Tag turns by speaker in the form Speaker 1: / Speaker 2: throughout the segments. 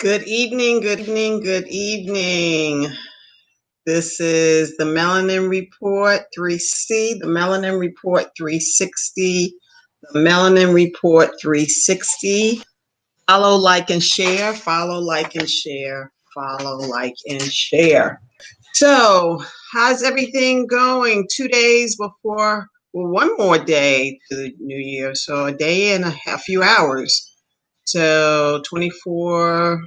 Speaker 1: Good evening, good evening, good evening. This is the Melanin Report 360, the Melanin Report 360, the Melanin Report 360. Follow, like, and share, follow, like, and share, follow, like, and share. So, how's everything going? 2 days before, well, one more day to the new year. So, a day and a few hours. So, 24, a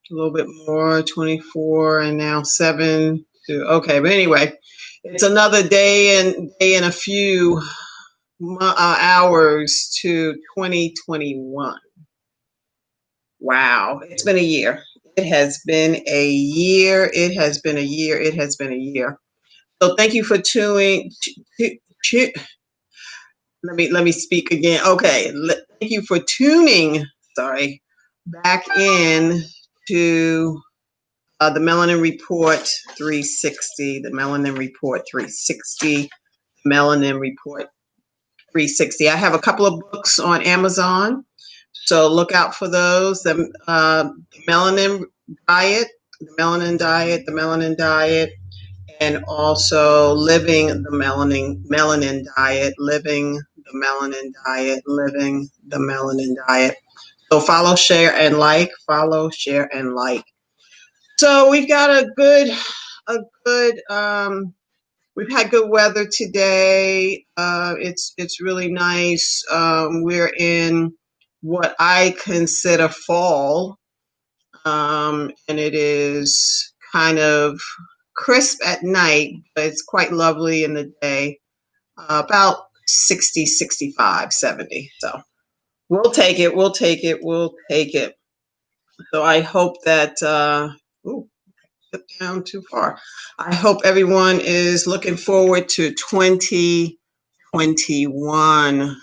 Speaker 1: little bit more, 24, and now 7 to, okay. But anyway, it's another day and a few hours to 2021. Wow, it's been a year. It has been a year. It has been a year. It has been a year. So thank you for tuning. Let me speak again. Okay, thank you for tuning. Sorry, back in to the Melanin Report 360, the Melanin Report 360, Melanin Report 360. I have a couple of books on Amazon, so look out for those. The Melanin Diet, the Melanin Diet, the Melanin Diet, and also Living the Melanin Diet, Living the Melanin Diet, Living the Melanin Diet. So follow, share, and like. Follow, share, and like. So we've got a good. We've had good weather today. It's really nice. We're in what I consider fall, and it is kind of crisp at night, but it's quite lovely in the day. About 60, 65, 70. So we'll take it. We'll take it. We'll take it. So I hope that. Ooh, down too far. I hope everyone is looking forward to 2021.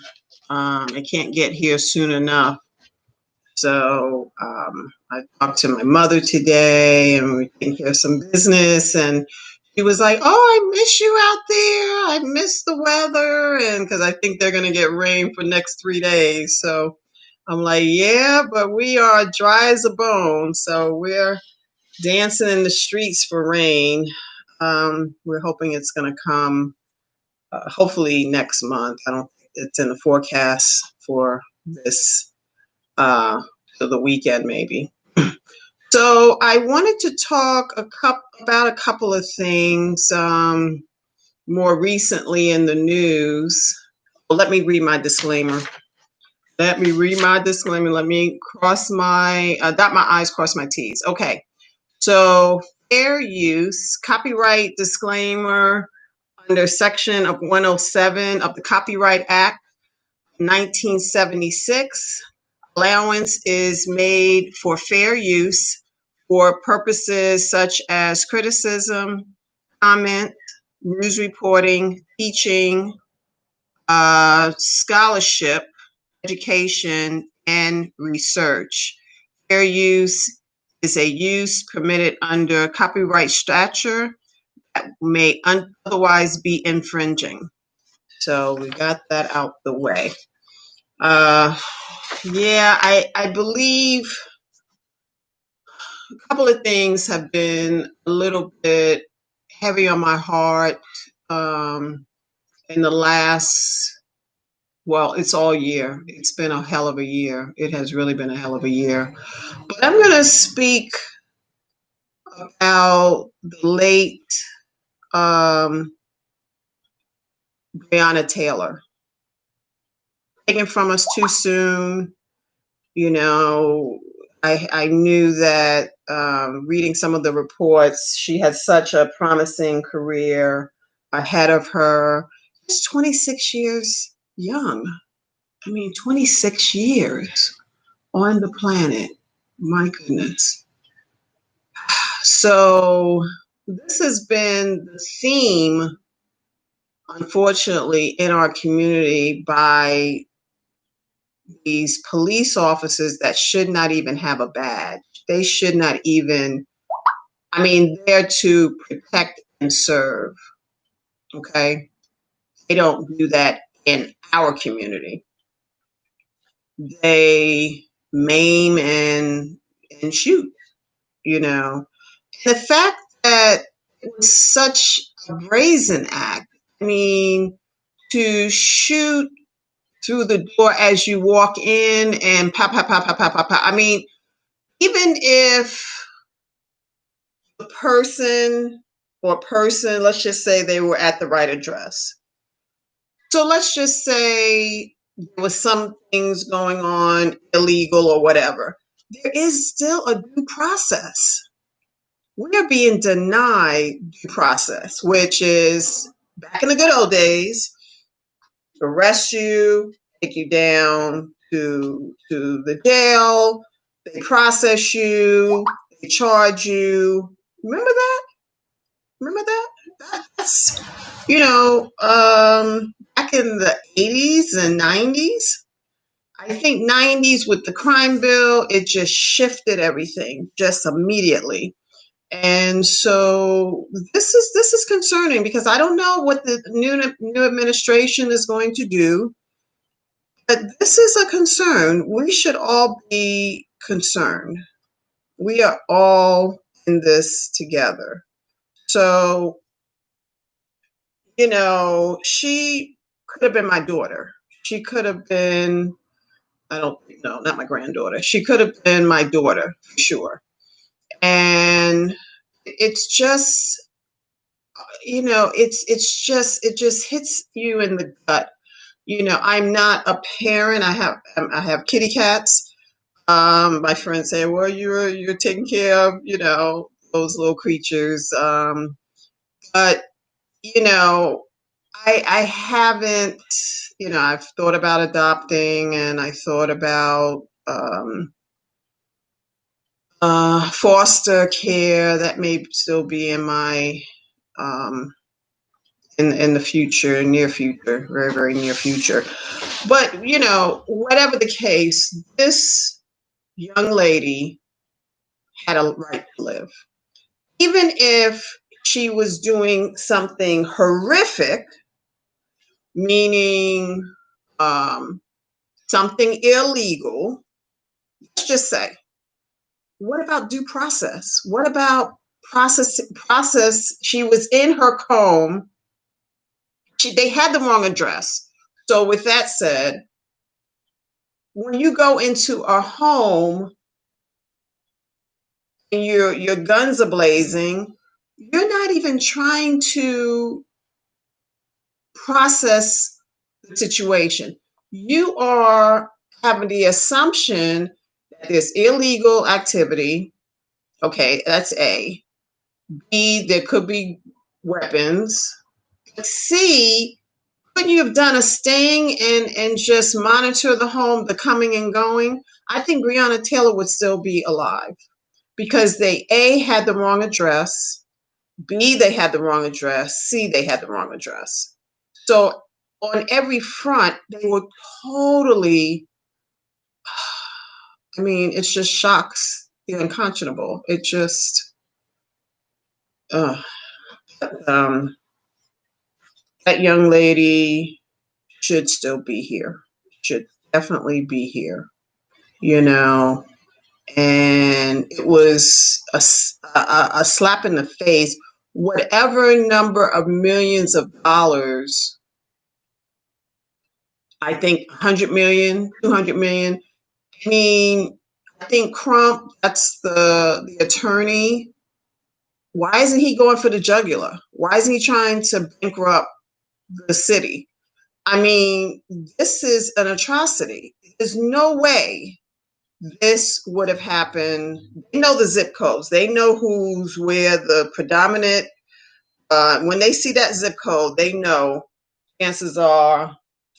Speaker 1: I can't get here soon enough. So I talked to my mother today and we taking care of some business. And she was like, "Oh, I miss you out there. I miss the weather." And because I think they're going to get rain for next 3 days. So I'm like, "Yeah, but we are dry as a bone. So we're dancing in the streets for rain." We're hoping it's going to come hopefully next month. I don't think it's in the forecast for this, for the weekend maybe. So I wanted to talk about a couple of things more recently in the news. Well, let me read my disclaimer. Let me read my disclaimer. Let me dot my I's, cross my T's. Okay. So fair use, copyright disclaimer under section of 107 of the Copyright Act 1976. Allowance is made for fair use for purposes such as criticism, comment, news reporting, teaching, scholarship, education, and research. Fair use is a use permitted under copyright statute that may otherwise be infringing. So we got that out the way. Yeah, I believe a couple of things have been a little bit heavy on my heart in the last, well, it's all year. It's been a hell of a year. It has really been a hell of a year. But I'm going to speak about the late um, Breonna Taylor. Taken from us too soon. You know, I knew that reading some of the reports, she had such a promising career ahead of her. She's 26 years young. I mean, 26 years on the planet. My goodness. So this has been the theme, unfortunately, in our community by these police officers that should not even have a badge. They should not even, I mean, they're to protect and serve. Okay. They don't do that in our community. They maim and and shoot, you know. The fact that it was such a brazen act, I mean, to shoot through the door as you walk in and pop, pop, pop, pop, pop, pop, pop. I mean, even if the person, let's just say they were at the right address. So let's just say there was some things going on illegal or whatever. There is still a due process. We are being denied due process, which is back in the good old days, arrest you, take you down to the jail, they process you, they charge you. Remember that? Remember that? That's back in the 80s and 90s. I think 90s with the crime bill, it just shifted everything just immediately. And so this is concerning because I don't know what the new administration is going to do, but this is a concern. We should all be concerned. We are all in this together. So, she could have been my daughter. She could have been, I don't know, not my granddaughter. She could have been my daughter for sure. And it's just, it just hits you in the gut. I'm not a parent. I have kitty cats. My friends say, well, you're taking care of, those little creatures. But you know, I haven't, I've thought about adopting, and I thought about foster care. That may still be in my um, in the future, near future, very, very near future. But, whatever the case, this young lady had a right to live. Even if she was doing something horrific, meaning um, something illegal, let's just say, what about due process? What about process? She was in her home. They had the wrong address. So with that said, when you go into a home and your guns are blazing, you're not even trying to process the situation. You are having the assumption that there's illegal activity. Okay, that's A. B, there could be weapons. C, couldn't you have done a sting and just monitor the home, the coming and going? I think Breonna Taylor would still be alive because they A, had the wrong address, B, they had the wrong address, C, they had the wrong address. So on every front, they were totally, I mean, it just shocks the unconscionable. It just, uh, um, that young lady should still be here, should definitely be here, you know. And it was a slap in the face. Whatever number of millions of dollars, I think 100 million, 200 million. I mean, I think Crump, that's the attorney. Why isn't he going for the jugular? Why isn't he trying to bankrupt the city? I mean, this is an atrocity. There's no way this would have happened. They know the zip codes. They know who's where the predominant. When they see that zip code, they know chances are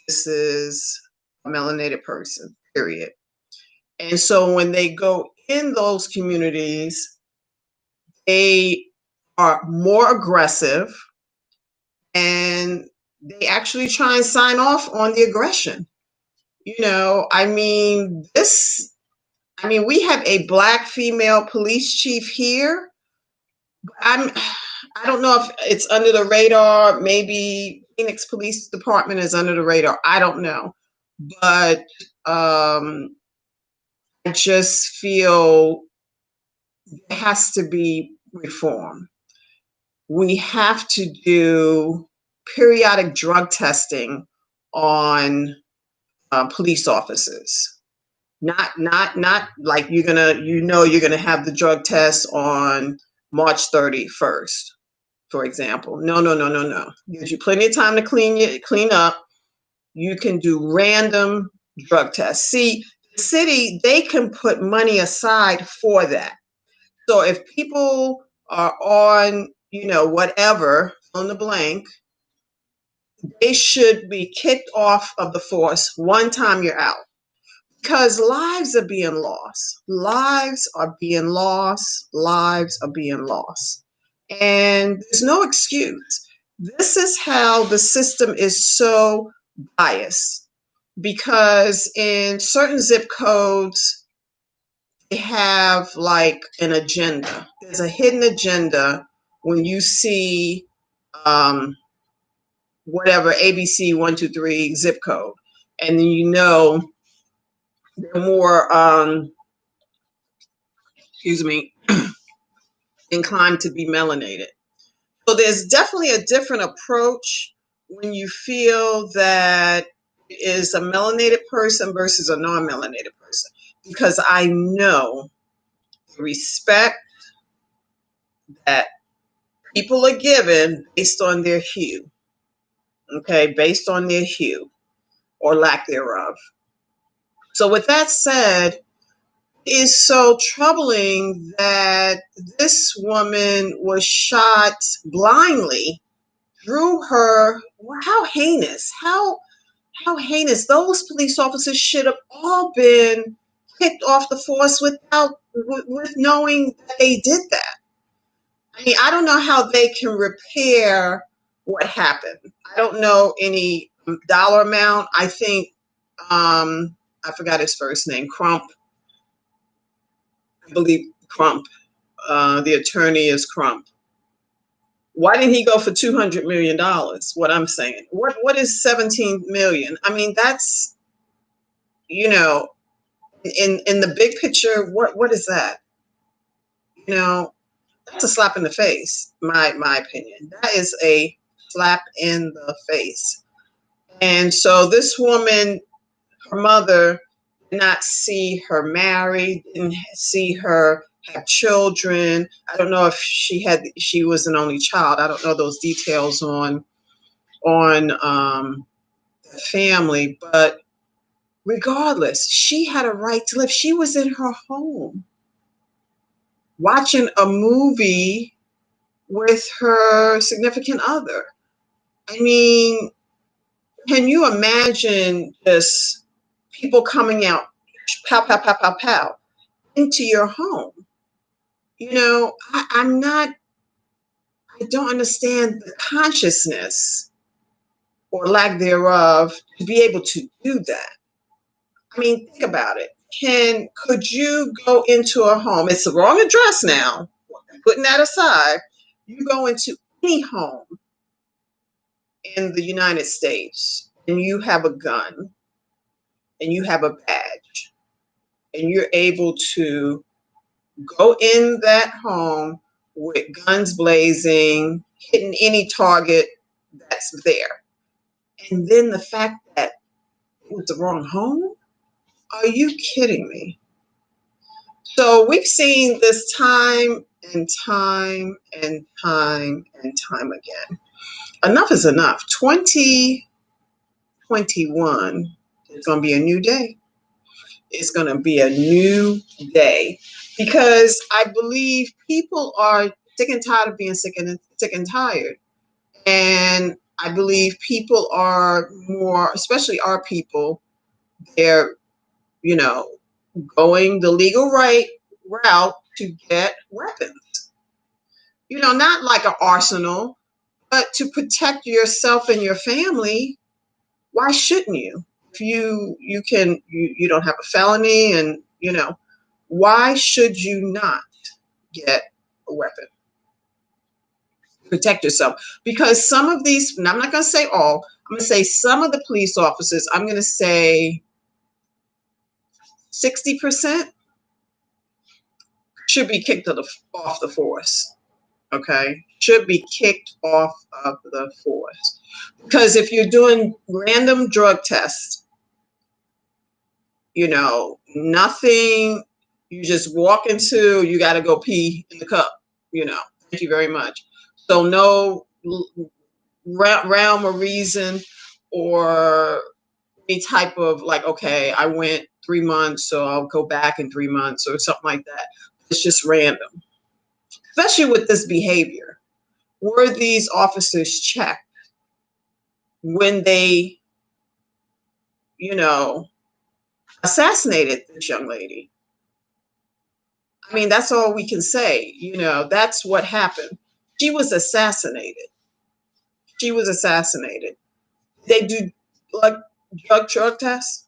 Speaker 1: this is a melanated person, period. And so when they go in those communities, they are more aggressive and they actually try and sign off on the aggression. We have a Black female police chief here. I'm I don't know if it's under the radar. Maybe Phoenix Police Department is under the radar. I don't know. But I just feel there has to be reform. We have to do periodic drug testing on police officers. Not like you're gonna have the drug test on March 31st, for example. No. Gives you plenty of time to clean up. You can do random drug tests. See, the city, they can put money aside for that. So if people are on, whatever, on the blank, they should be kicked off of the force one time you're out. Because lives are being lost. Lives are being lost. Lives are being lost. And there's no excuse. This is how the system is so biased. Because in certain zip codes, they have like an agenda. There's a hidden agenda when you see whatever ABC 123 zip code, and then they're more excuse me, inclined to be melanated. So there's definitely a different approach when you feel that it is a melanated person versus a non-melanated person, because I know the respect that people are given based on their hue, okay, based on their hue or lack thereof. So with that said, it's so troubling that this woman was shot blindly through her. How heinous! How heinous! Those police officers should have all been kicked off the force with knowing that they did that. I mean, I don't know how they can repair what happened. I don't know any dollar amount. I think I forgot his first name, Crump. I believe Crump. The attorney is Crump. Why didn't he go for $200 million? What I'm saying. What is 17 million? I mean, that's, you know, in the big picture. What is that? You know, that's a slap in the face. My opinion. That is a slap in the face. And so this woman, her mother, did not see her married, didn't see her have children. I don't know if she was an only child. I don't know those details on the family, but regardless, she had a right to live. She was in her home watching a movie with her significant other. I mean, can you imagine just people coming out, pow, pow, pow, pow, pow, into your home? I don't understand the consciousness or lack thereof to be able to do that. I mean, think about it. Could you go into a home? It's the wrong address now. Putting that aside, you go into any home in the United States and you have a gun and you have a badge and you're able to go in that home with guns blazing, hitting any target that's there. And then the fact that it was the wrong home? Are you kidding me? So we've seen this time and time and time and time again. Enough is enough. 2021 is going to be a new day. It's going to be a new day because I believe people are sick and tired of being sick and tired. And I believe people are more, especially our people, they're, you know, going the legal route to get weapons. Not like an arsenal, but to protect yourself and your family. Why shouldn't you? If you don't have a felony, and why should you not get a weapon? Protect yourself. Because some of these, and I'm not going to say all, I'm going to say some of the police officers, I'm going to say 60% should be kicked off the force. Okay, should be kicked off of the force, because if you're doing random drug tests, nothing. You just walk into, you got to go pee in the cup. Thank you very much. So no realm or reason or any type of like, okay, I went 3 months, so I'll go back in 3 months or something like that. It's just random, especially with this behavior. Were these officers checked when they, you know, assassinated this young lady? I mean, that's all we can say. That's what happened. She was assassinated. She was assassinated. They do like drug tests.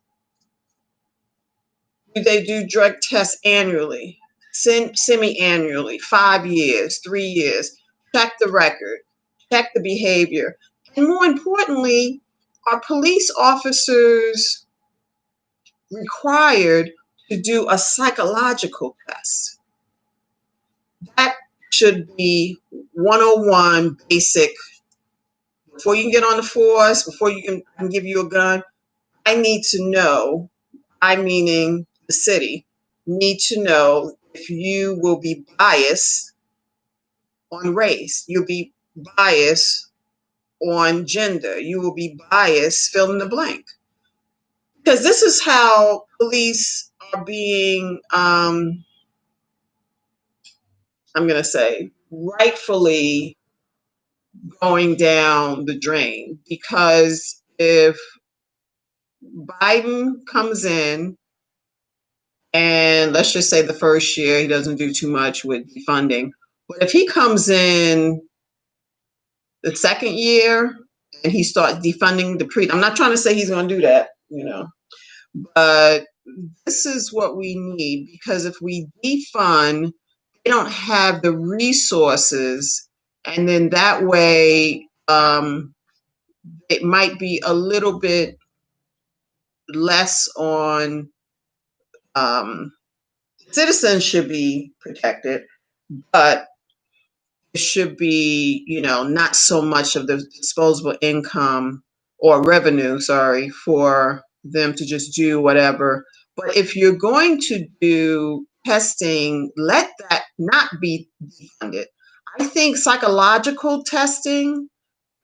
Speaker 1: Do they do drug tests annually, semi-annually, 5 years, 3 years? Check the record, check the behavior, and more importantly, are police officers required to do a psychological test? That should be 101 basic. Before you can get on the force, before you can give you a gun, I need to know, I meaning the city, need to know if you will be biased on race, you'll be biased on gender, you will be biased, fill in the blank. Because this is how police are being, I'm going to say, rightfully going down the drain. Because if Biden comes in, and let's just say the first year he doesn't do too much with defunding, but if he comes in the second year and he starts defunding I'm not trying to say he's going to do that, but this is what we need, because if we defund, they don't have the resources, and then that way it might be a little bit less on citizens should be protected, but it should be, not so much of the disposable income or revenue, sorry, for them to just do whatever. But if you're going to do testing, let that not be defunded. I think psychological testing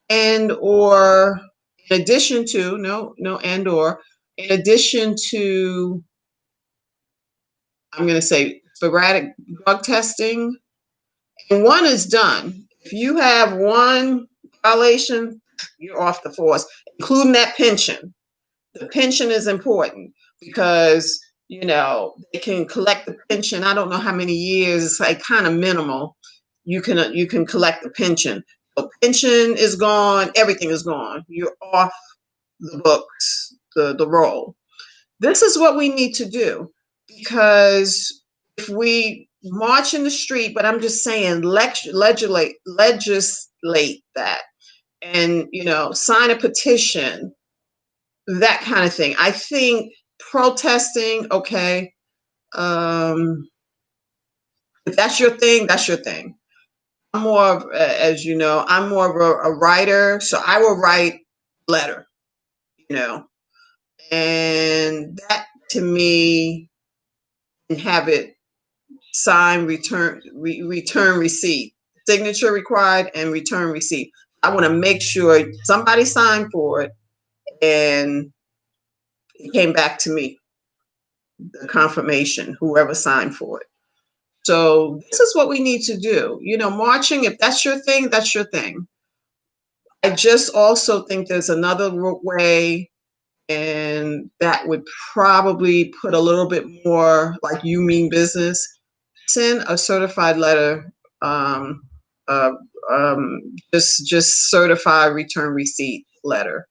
Speaker 1: and or in addition to, no, and or in addition to, I'm going to say sporadic drug testing, and one is done. If you have one violation, you're off the force, including that pension. The pension is important because, they can collect the pension. I don't know how many years, it's like kind of minimal. You can collect the pension. The pension is gone, everything is gone. You're off the books, the roll. This is what we need to do, because if we march in the street, but I'm just saying, legislate that, and sign a petition, that kind of thing. I think protesting, okay, if that's your thing, that's your thing. I'm more of, as you know, I'm more of a writer, so I will write a letter, you know, and that to me, and have it sign, return receipt, signature required, and return receipt. I want to make sure somebody signed for it and it came back to me, the confirmation, whoever signed for it. So this is what we need to do. Marching, if that's your thing, that's your thing. I just also think there's another way, and that would probably put a little bit more like you mean business. Send a certified letter, um, uh, just certified return receipt letter.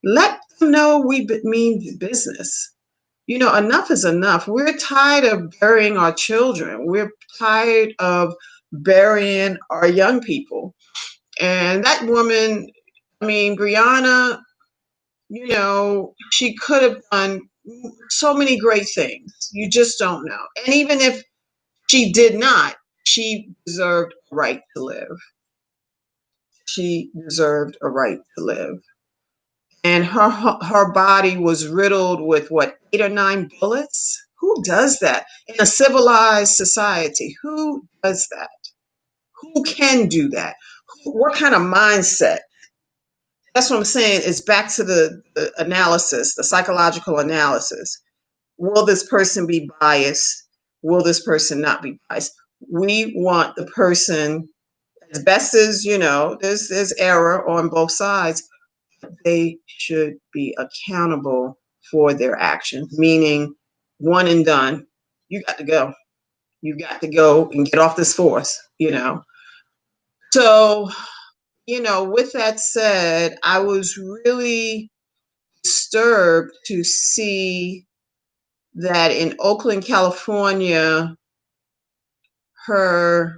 Speaker 1: Let them know we mean business. Enough is enough. We're tired of burying our children. We're tired of burying our young people. And that woman, I mean, Breonna, she could have done so many great things. You just don't know. And even if She did not. She deserved a right to live. She deserved a right to live. And her body was riddled with what, 8 or 9 bullets? Who does that in a civilized society? Who does that? Who can do that? What kind of mindset? That's what I'm saying. It's back to the analysis, the psychological analysis. Will this person be biased? Will this person not be biased? We want the person, as best as, there's error on both sides. They should be accountable for their actions, meaning one and done. You got to go. You got to go and get off this force. So, with that said, I was really disturbed to see that in Oakland, California, I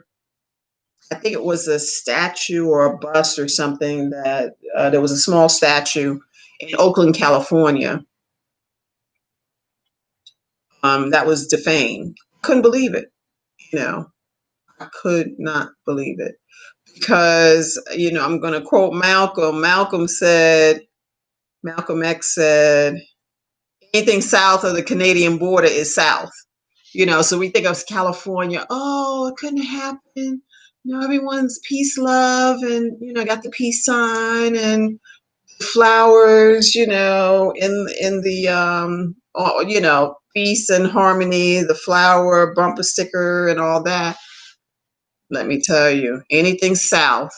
Speaker 1: think it was a statue or a bust or something that there was a small statue in Oakland, California, that was defamed. Couldn't believe it. I could not believe it because, I'm going to quote Malcolm. Malcolm X said, anything south of the Canadian border is south. So we think of California, oh, it couldn't happen. Everyone's peace, love, and, got the peace sign and flowers, in the, peace and harmony, the flower bumper sticker and all that. Let me tell you, anything south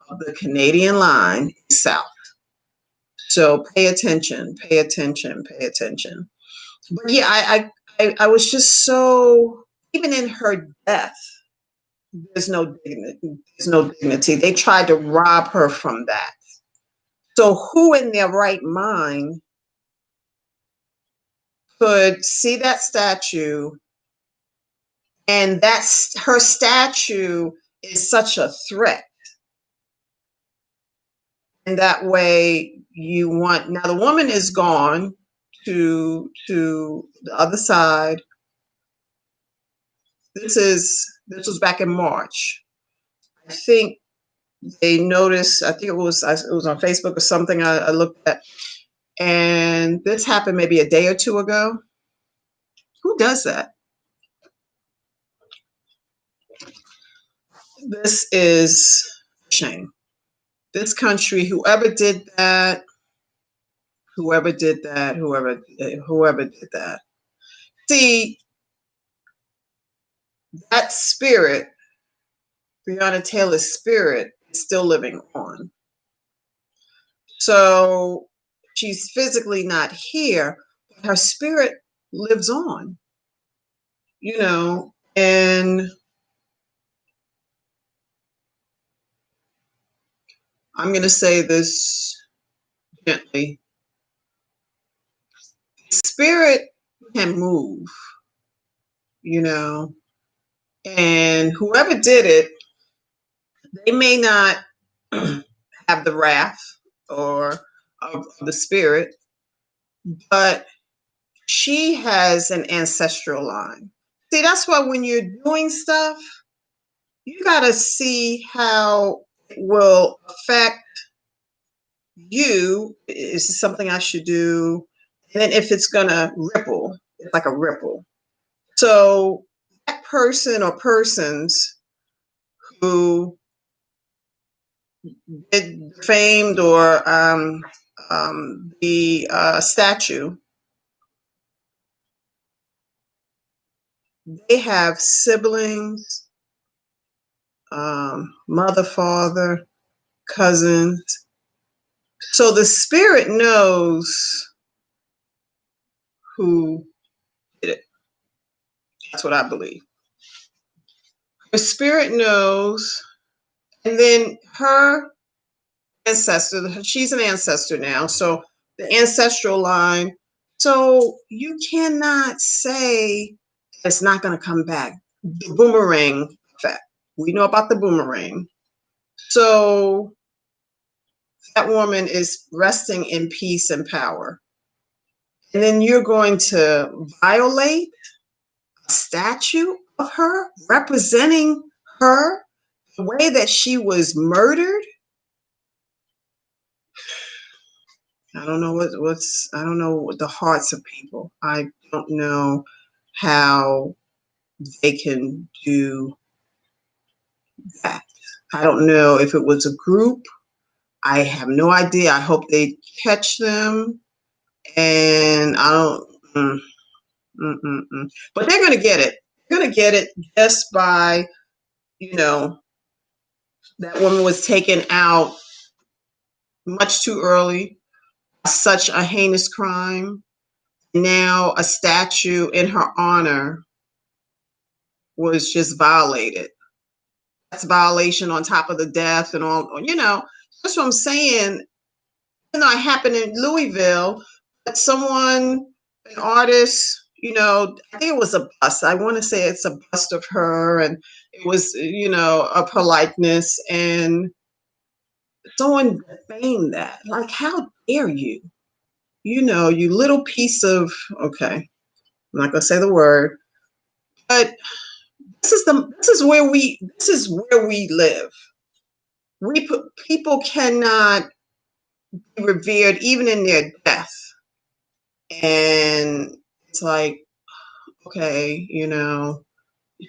Speaker 1: of the Canadian line is south. So pay attention, pay attention, pay attention. But yeah, I was just so, even in her death, there's no dignity. There's no dignity. They tried to rob her from that. So who in their right mind could see that statue, and that's her statue is such a threat? And that way you want, now the woman is gone to the other side. This was back in March. I think they noticed, I think it was on Facebook or something I looked at, and this happened maybe a day or two ago. Who does that? This is a shame. This country, whoever did that, whoever did that. See, that spirit, Breonna Taylor's spirit, is still living on. So she's physically not here, but her spirit lives on, and I'm going to say this gently. Spirit can move, and whoever did it, they may not have the wrath or of the spirit, but she has an ancestral line. See, that's why when you're doing stuff, you got to see how it will affect you. Is this something I should do? And then if it's going to ripple, it's like a ripple. So that person or persons who did famed or the statue, they have siblings, mother, father, cousins. So the spirit knows who did it. That's what I believe. The spirit knows, and then her ancestor, she's an ancestor now, so the ancestral line. So you cannot say it's not going to come back. The boomerang effect. We know about the boomerang. So that woman is resting in peace and power. And then you're going to violate. a statue of her representing her, the way that she was murdered. I don't know I don't know what the hearts of people. I don't know how they can do that. I don't know if it was a group. I have no idea. I hope they catch them. And I don't, but they're going to get it. They're going to get it just by, you know, that woman was taken out much too early, such a heinous crime. Now a statue in her honor was just violated. That's violation on top of the death and all, that's what I'm saying. You know, it happened in Louisville, but someone, an artist, I think it was a bust. I want to say it's a bust of her, and it was, of her likeness, and someone defamed that. Like, how dare you? You little piece of, okay, I'm not gonna say the word, but this is where we live. People cannot be revered even in their death. And it's like, okay,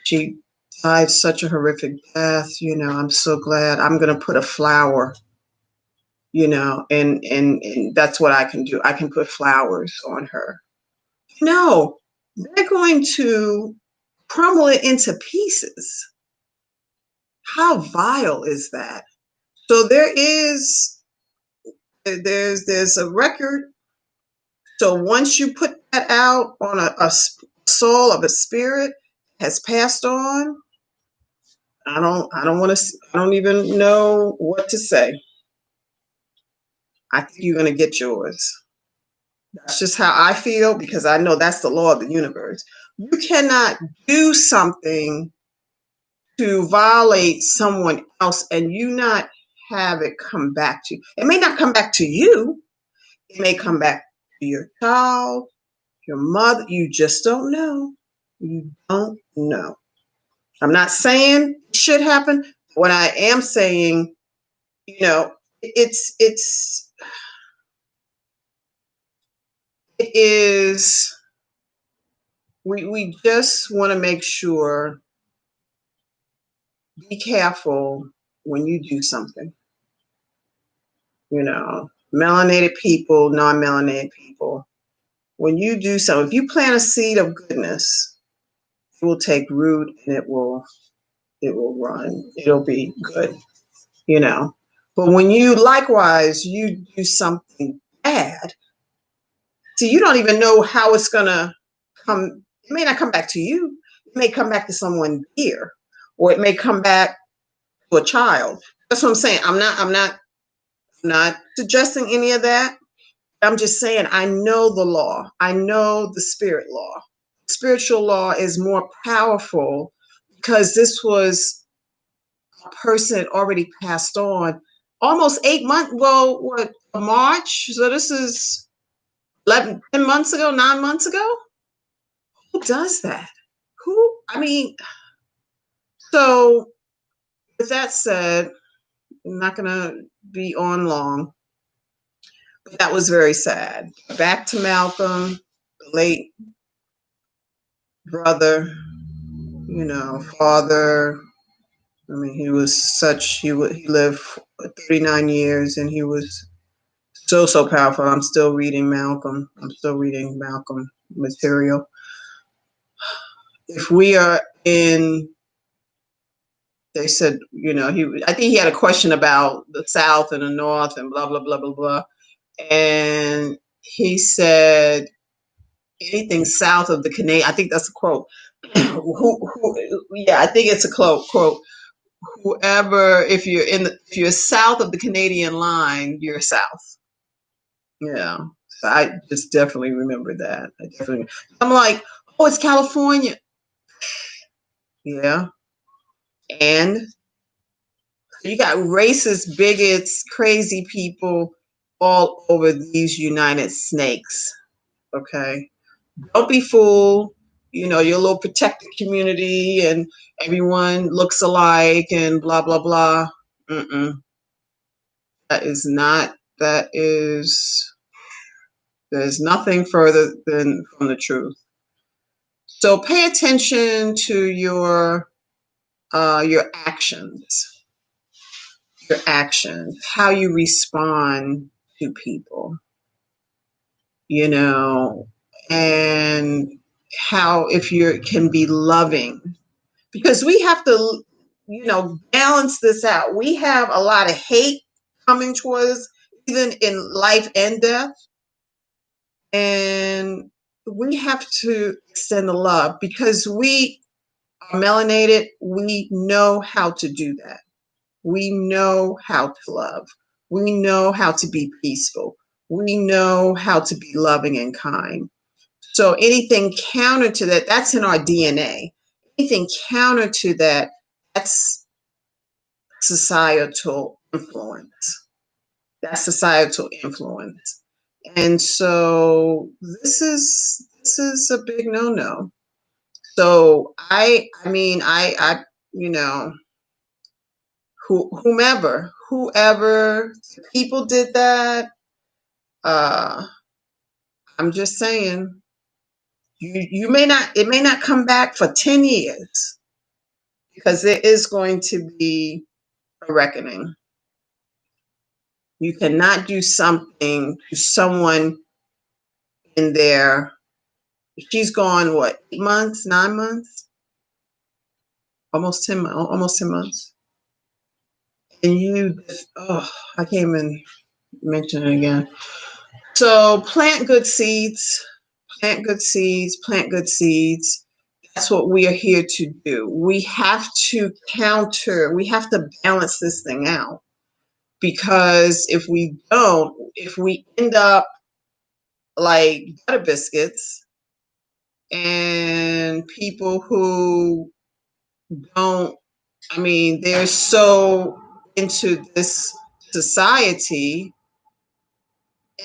Speaker 1: she died such a horrific death, I'm so glad. I'm gonna put a flower, and that's what I can do. I can put flowers on her. No, they're going to crumble it into pieces. How vile is that? So there's a record. So once you put that out on a soul of a spirit has passed on, I don't even know what to say. I think you're gonna get yours. That's just how I feel, because I know that's the law of the universe. You cannot do something to violate someone else and you not have it come back to you. It may not come back to you. It may come back to your child, your mother. You just don't know. You don't know. I'm not saying it should happen. What I am saying, it's it is we just want to make sure, be careful when you do something. Melanated people, non-melanated people. When you do something, if you plant a seed of goodness, it will take root and it will run. It'll be good, But when you likewise you do something bad, see, you don't even know how it's gonna come. It may not come back to you. It may come back to someone dear, or it may come back to a child. That's what I'm saying. I'm not suggesting any of that. I'm just saying I know the law. I know the spirit law. Spiritual law is more powerful because this was a person that already passed on almost 8 months. Well, what, March? So this is 10 months ago, 9 months ago. Who does that? Who? I mean, so with that said, I'm not going to be on long, but that was very sad. Back to Malcolm, the late brother, father. I mean, he lived 39 years and he was so powerful. I'm still reading Malcolm. I'm still reading Malcolm material. If we are in, they said, I think he had a question about the South and the North and blah, blah, blah, blah, blah. And he said, anything south of the Canadian, I think that's a quote. Yeah, I think it's a quote. Whoever, if you're south of the Canadian line, you're south. Yeah. So I just definitely remember that. I'm like, oh, it's California. Yeah. And you got racist, bigots, crazy people all over these United Snakes. Okay. Don't be fooled. your little protected community and everyone looks alike and blah, blah, blah. Mm-mm. There's nothing further than from the truth. So pay attention to your actions, how you respond to people, and how, if you can be loving, because we have to, balance this out. We have a lot of hate coming towards, even in life and death. And we have to extend the love because we are melanated. We know how to do that. We know how to love. We know how to be peaceful. We know how to be loving and kind. So anything counter to that, that's in our DNA. Anything counter to that, that's societal influence. That's societal influence. And so this is a big no-no. So I mean, you know, whomever people did that, uh, I'm just saying, it may not come back for 10 years because there is going to be a reckoning. You cannot do something to someone in there. She's gone, what, 8 months, 9 months? Almost 10 months. And I can't even mention it again. So plant good seeds, plant good seeds, plant good seeds. That's what we are here to do. We have to we have to balance this thing out. Because if we don't, if we end up like butter biscuits and people who don't, I mean, they're so into this society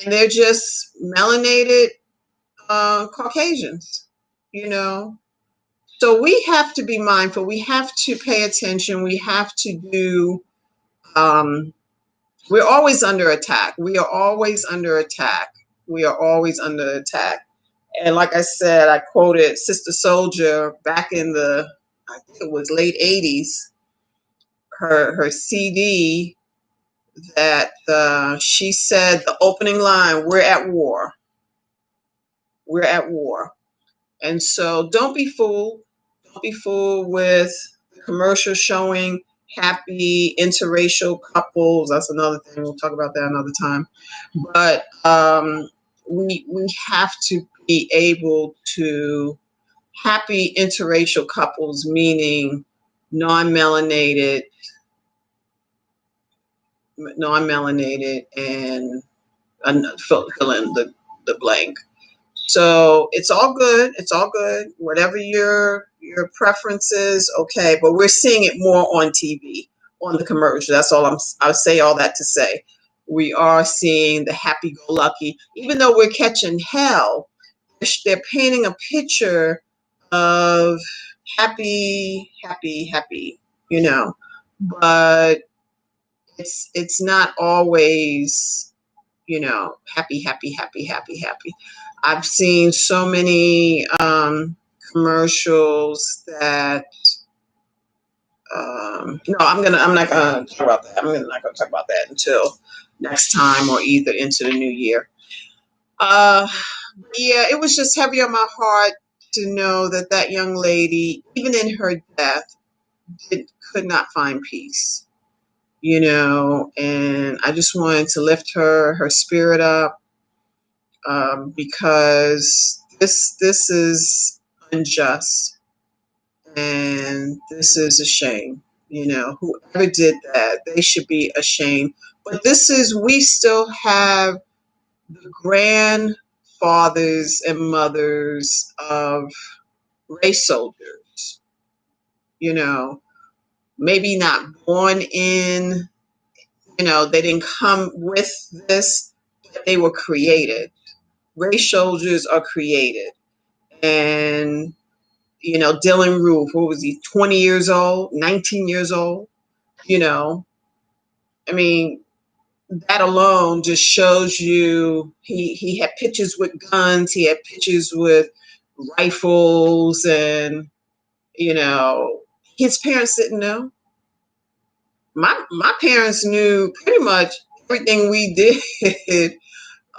Speaker 1: and they're just melanated Caucasians, you know. So we have to be mindful. We have to pay attention. We have to do. We're always under attack. We are always under attack. We are always under attack. And like I said, I quoted Sister Soldier back in I think it was late '80s. Her CD that she said the opening line, "We're at war. We're at war." And so don't be fooled. Don't be fooled with commercials showing happy interracial couples. That's another thing. We'll talk about that another time. But we have to be able to happy interracial couples, meaning non-melanated, and fill in the blank. So it's all good. It's all good. Whatever your preference is, okay. But we're seeing it more on TV, on the commercial. That's all I'll say all that to say. We are seeing the happy-go-lucky, even though we're catching hell. They're painting a picture of happy, happy, happy. You know, but it's not always, happy, happy, happy, happy, happy. I've seen so many commercials that no, I'm not gonna talk about that. Not gonna talk about that until next time or either into the new year. Yeah, it was just heavy on my heart to know that that young lady, even in her death, could not find peace. And I just wanted to lift her spirit up, because this is unjust and this is a shame. Whoever did that, they should be ashamed. But we still have the grandfathers and mothers of race soldiers, maybe not born in, they didn't come with this, but they were created. Race soldiers are created. And Dylan Roof, what was he, 20 years old, 19 years old? You know, I mean, that alone just shows you he had pictures with guns, he had pictures with rifles, and his parents didn't know. My parents knew pretty much everything we did.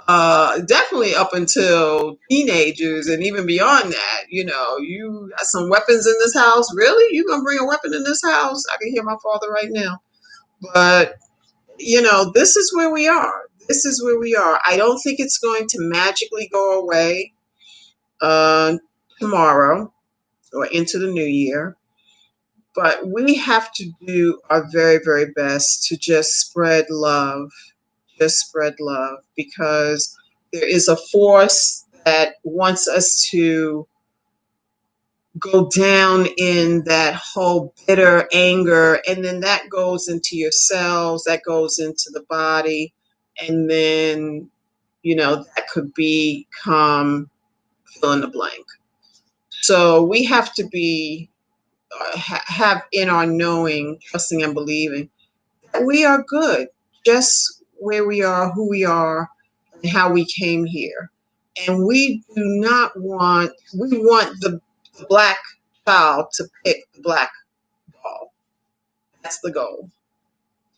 Speaker 1: Definitely up until teenagers, and even beyond that. You got some weapons in this house. Really, you gonna bring a weapon in this house? I can hear my father right now. But this is where we are. This is where we are. I don't think it's going to magically go away uh, tomorrow or into the new year. But we have to do our very, very best to just spread love. Just spread love, because there is a force that wants us to go down in that whole bitter anger, and then that goes into your cells, that goes into the body, and then that could become fill in the blank. So we have to be have in our knowing, trusting and believing that we are good just where we are, who we are, and how we came here. And we do not want, we want the black child to pick the black ball. That's the goal.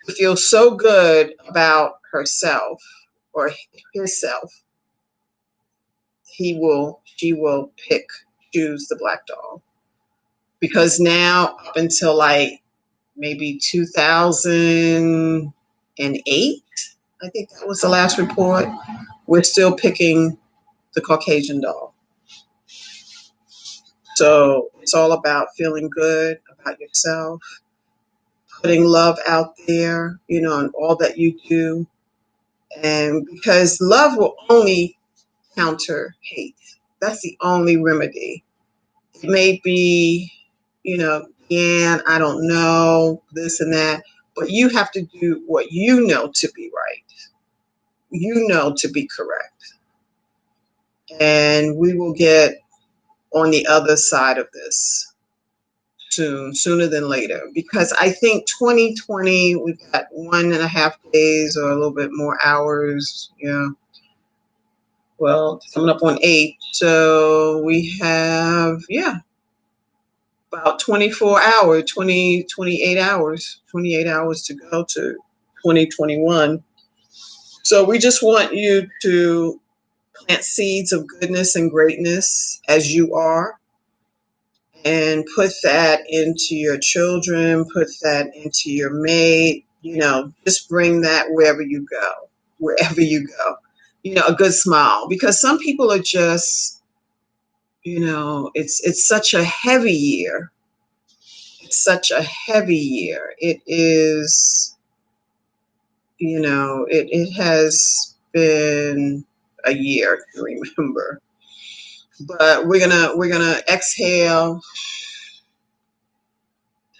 Speaker 1: To feel so good about herself or himself, she will choose the black doll. Because now, up until like maybe 2008, I think that was the last report, we're still picking the Caucasian doll. So it's all about feeling good about yourself, putting love out there, in all that you do. And because love will only counter hate. That's the only remedy. It may be, yeah, I don't know, this and that, but you have to do what you know to be right, to be correct. And we will get on the other side of this sooner than later, because I think 2020, we've got 1.5 days or a little bit more hours. Yeah. Well, coming up on 8. So we have, about 24 hours, 28 hours, 28 hours to go to 2021. So we just want you to plant seeds of goodness and greatness as you are, and put that into your children, put that into your mate, just bring that wherever you go, a good smile, because some people are just, it's such a heavy year. It's such a heavy year. It is, it has been a year to remember. But we're gonna exhale,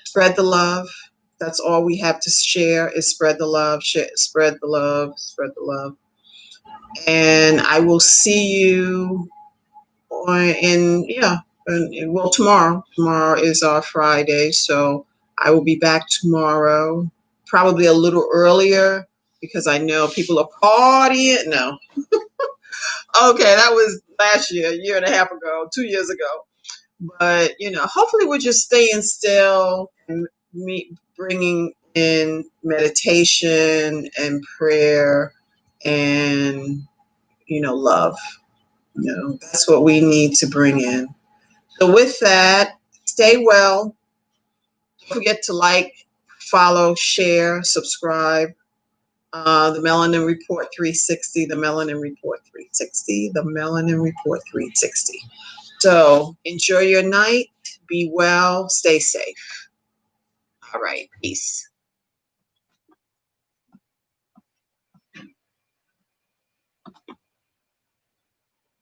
Speaker 1: spread the love. That's all we have to share is spread the love, spread the love, spread the love. And I will see you well, tomorrow. Tomorrow is our Friday, so I will be back tomorrow, probably a little earlier, because I know people are partying. No. Okay, that was last year, a year and a half ago, 2 years ago. But, hopefully we're just staying still and bringing in meditation and prayer and, love. That's what we need to bring in. So with that, stay well. Don't forget to like, follow, share, subscribe. The Melanin Report 360, the Melanin Report 360, the Melanin Report 360. So enjoy your night. Be well. Stay safe. All right. Peace.